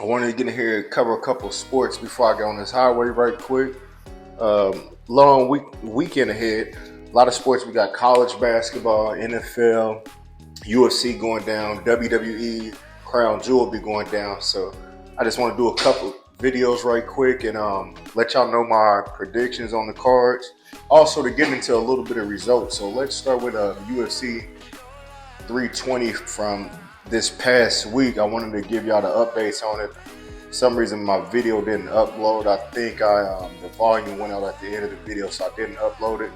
I wanted to get in here and cover a couple of sports before I get on this highway right quick. Long weekend ahead. A lot of sports. We got college basketball, NFL, UFC going down, WWE, Crown Jewel be going down. So I just want to do a couple videos right quick and let y'all know my predictions on the cards. Also to get into a little bit of results. So let's start with UFC 320 from this past week. I wanted to give y'all the updates on it. For some reason my video didn't upload. I think the volume went out at the end of the video, so I didn't upload it.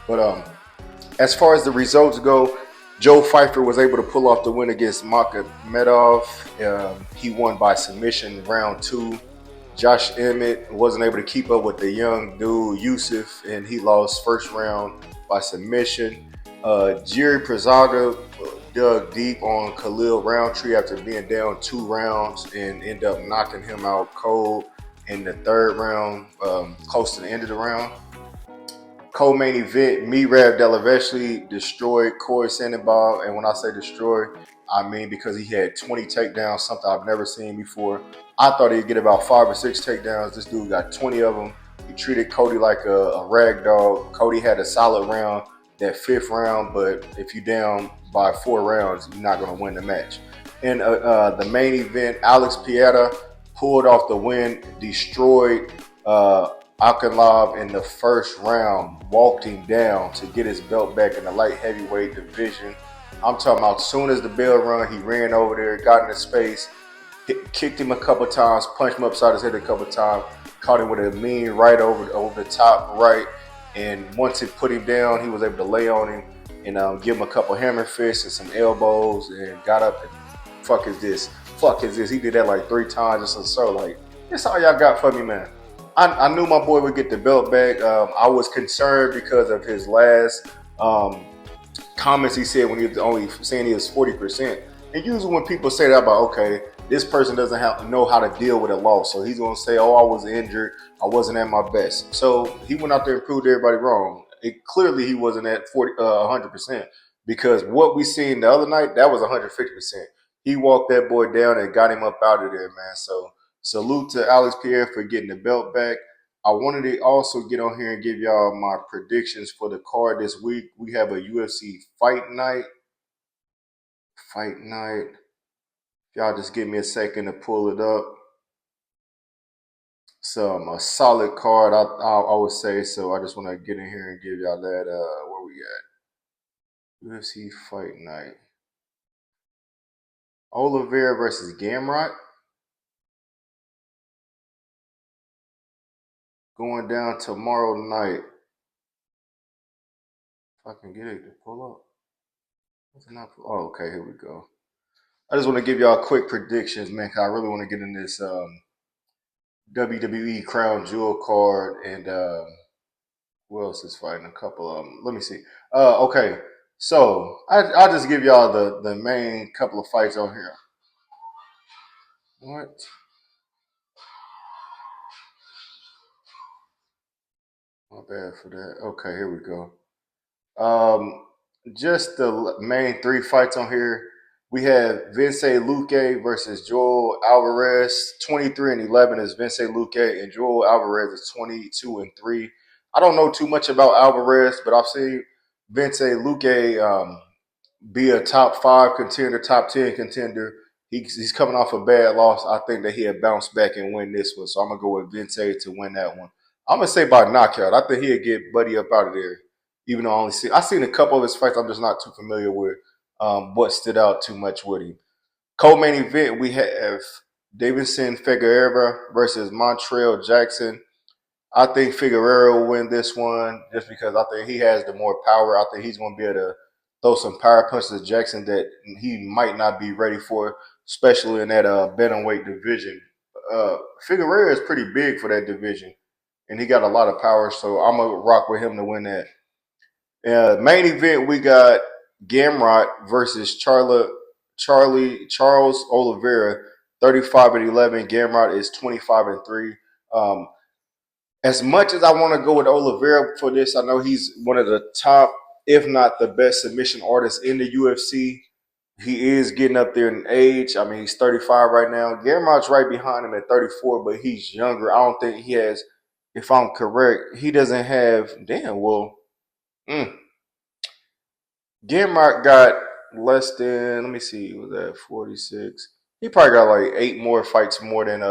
But as far as the results go, Joe Pfeiffer was able to pull off the win against Magomedov. He won by submission round 2. Josh Emmett wasn't able to keep up with the young dude Yusuf, and he lost first round by submission. Jerry Prazaga dug deep on Khalil Roundtree after being down 2 rounds and ended up knocking him out cold in the 3rd round, close to the end of the round. Co-main event, Merab Delavesley destroyed Corey Sandoval, and when I say destroy, I mean because he had 20 takedowns, something I've never seen before. I thought he'd get about 5 or 6 takedowns. This dude got 20 of them. He treated Cody like a rag dog. Cody had a solid round, that 5th round, but if you're down by 4 rounds, you're not going to win the match. In the main event, Alex Pieta pulled off the win, destroyed Akinlov in the 1st round, walked him down to get his belt back in the light heavyweight division. I'm talking about as soon as the bell rung, he ran over there, got into space, kicked him a couple times, punched him upside his head a couple times, caught him with a mean right over the top right, and once it put him down, he was able to lay on him and give him a couple hammer fists and some elbows, and got up and fuck is this? Fuck is this? He did that like 3 times, just so like, that's all y'all got for me, man. I knew my boy would get the belt back. I was concerned because of his last comments he said when he was only saying he was 40%. And usually when people say that about, okay, this person doesn't know how to deal with a loss. So he's going to say, oh, I was injured. I wasn't at my best. So he went out there and proved everybody wrong. Clearly he wasn't at 100% because what we seen the other night, that was 150%. He walked that boy down and got him up out of there, man. So salute to Alex Pierre for getting the belt back. I wanted to also get on here and give y'all my predictions for the card this week. We have a UFC Fight Night. Fight Night. Y'all just give me a second to pull it up. A solid card, I would say. So I just want to get in here and give y'all that. Where we at? UFC Fight Night. Oliveira versus Gamrot. Going down tomorrow night. If I can get it to pull up. Oh, okay, here we go. I just want to give y'all quick predictions, man, because I really want to get in this WWE Crown Jewel card. And who else is fighting? A couple of them. Let me see. Okay, so I'll just give y'all the main couple of fights on here. What? My bad for that. Okay, here we go. Just the main 3 fights on here. We have Vince Luque versus Joel Alvarez. 23-11 is Vince Luque, and Joel Alvarez is 22-3. I don't know too much about Alvarez, but I've seen Vince Luque be a top 5 contender, top 10 contender. He's coming off a bad loss. I think that he'll bounce back and win this one. So I'm gonna go with Vince to win that one. I'm gonna say by knockout. I think he'll get Buddy up out of there. Even though I've seen a couple of his fights, I'm just not too familiar with what stood out too much with him. Co-main event, we have Davidson Figueroa versus Montreal Jackson. I think Figueroa will win this one just because I think he has the more power. I think he's going to be able to throw some power punches at Jackson that he might not be ready for, especially in that bantamweight division. Figueroa is pretty big for that division, and he got a lot of power, so I'm going to rock with him to win that. Main event, we got Gamrot versus Charles Oliveira, 35-11. Gamrot is 25-3. As much as I want to go with Oliveira for this, I know he's one of the top, if not the best, submission artists in the UFC. He is getting up there in age. I mean, he's 35 right now. Gamrot's right behind him at 34, but he's younger. I don't think he has, if I'm correct, he doesn't have, damn, well, mm, Gamrot got less than, let me see, was that 46? He probably got like 8 more fights more than,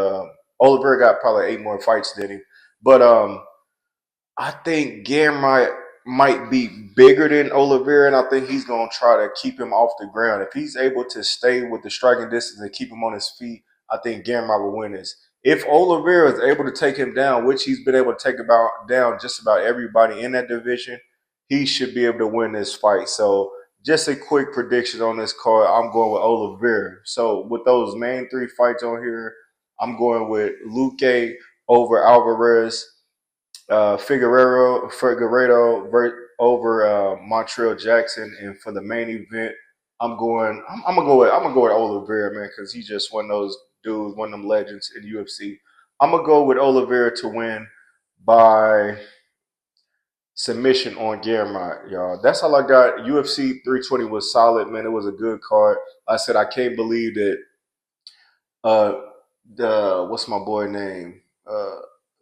Oliver got probably 8 more fights than him. But, I think Gamrot might be bigger than Oliveira, and I think he's going to try to keep him off the ground. If he's able to stay with the striking distance and keep him on his feet, I think Gamrot will win this. If Oliveira is able to take him down, which he's been able to take down just about everybody in that division, he should be able to win this fight. So, just a quick prediction on this card. I'm going with Oliveira. So, with those main 3 fights on here, I'm going with Luque over Alvarez, Figueredo over Montreal Jackson, and for the main event, I'm gonna go with Oliveira, man, because he's just one of those dudes, one of them legends in UFC. I'm gonna go with Oliveira to win by submission on Gamrot, y'all. That's all I got. UFC 320 was solid, man. It was a good card. I said I can't believe that uh the what's my boy name?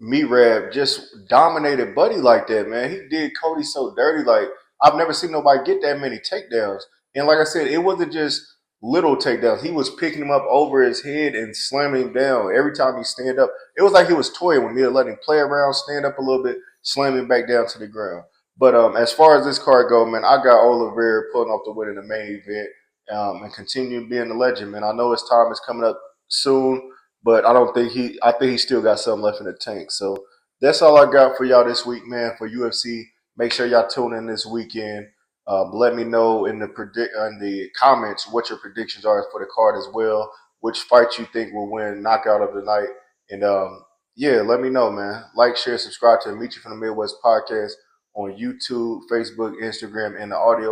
Merab just dominated Buddy like that, man. He did Cody so dirty. Like I've never seen nobody get that many takedowns. And like I said, it wasn't just little takedowns. He was picking him up over his head and slamming him down every time he stand up. It was like he was toying with me, letting him play around, stand up a little bit, slam him back down to the ground. But as far as this card go, man, I got Oliveira pulling off the win in the main event, and continue being the legend, man. I know his time is coming up soon, but I don't think I think he still got something left in the tank. So that's all I got for y'all this week, man. For UFC, make sure y'all tune in this weekend. Let me know in the comments what your predictions are for the card as well. Which fight you think will win knockout of the night, and yeah, let me know, man. Like, share, subscribe to the Meet You from the Midwest podcast on YouTube, Facebook, Instagram, and the audio